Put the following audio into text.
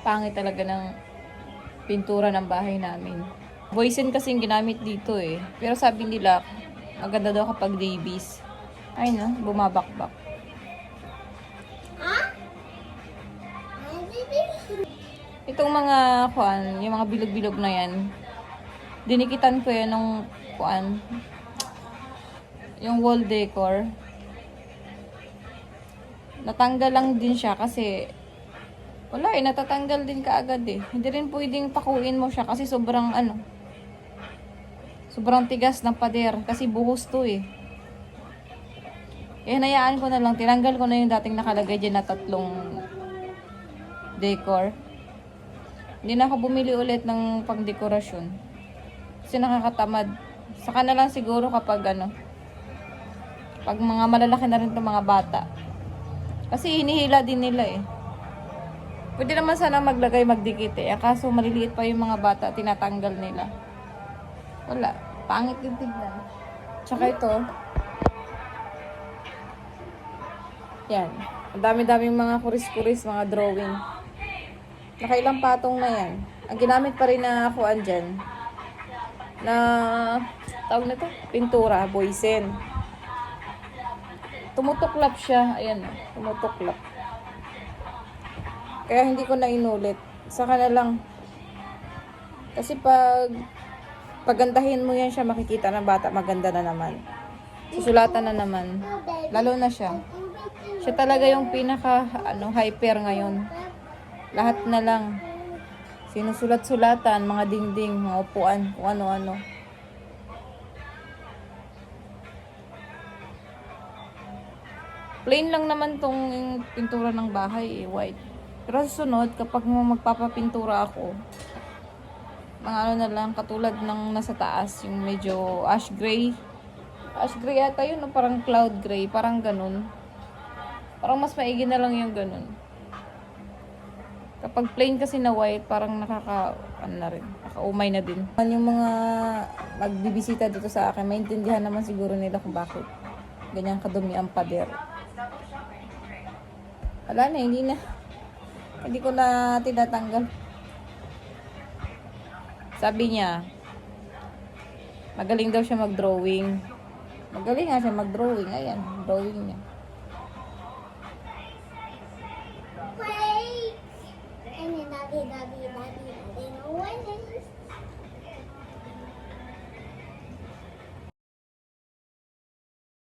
pangit talaga ng pintura ng bahay namin. Voicen kasi yung ginamit dito eh. Pero sabi nila, maganda daw kapag Davies. Ay no, bumabakbak. Itong mga kuan, yung mga bilog-bilog na yan, dinikitan ko yan ng kuan, yung wall decor. Natanggal lang din siya kasi wala eh, natatanggal din kaagad eh. Hindi rin pwedeng pakuin mo siya kasi sobrang sobrang tigas ng pader kasi buhos to eh. Kaya hinayaan ko na lang, tinanggal ko na yung dating nakalagay dyan na 3 decor. Hindi na ako bumili ulit ng pangdekorasyon. Kasi nakakatamad. Saka na lang siguro kapag pag mga malalaki na rin itong mga bata. Kasi hinihila din nila eh. Pwede naman sana maglagay magdikit eh. Kaso maliliit pa yung mga bata, tinatanggal nila. Wala. Pangit yung tignan. Tsaka ito. Yan. Ang dami-daming mga kuris-kuris, mga drawing. Nakailang patong na yan. Ang ginamit pa rin na kuan dyan. Na, tawag na to, pintura, boysen. Tumutuklap siya. Ayan, tumutuklap. Kaya hindi ko na inulit. Saka na lang. Kasi pagandahin mo yan siya, makikita ng bata, maganda na naman. Susulatan na naman. Lalo na siya. Siya talaga yung pinaka hyper ngayon. Lahat na lang. Sinusulat-sulatan, mga dingding, mga upuan, kung ano-ano. Plain lang naman tong pintura ng bahay eh, white. Pero sa sunod, kapag magpapapintura ako, mga na lang, katulad ng nasa taas, yung medyo ash gray. Ash gray yata yun, no? Parang cloud gray, parang ganun. Parang mas maigi na lang yung ganun. Kapag plain kasi na white, parang nakakaumay na din. Yung mga magbibisita dito sa akin, maintindihan naman siguro nila kung bakit ganyan kadumi ang pader. Wala na, hindi ko na tinatanggal. Sabi niya, magaling daw siya mag-drawing. Magaling nga siya mag-drawing. Ayan, drawing niya.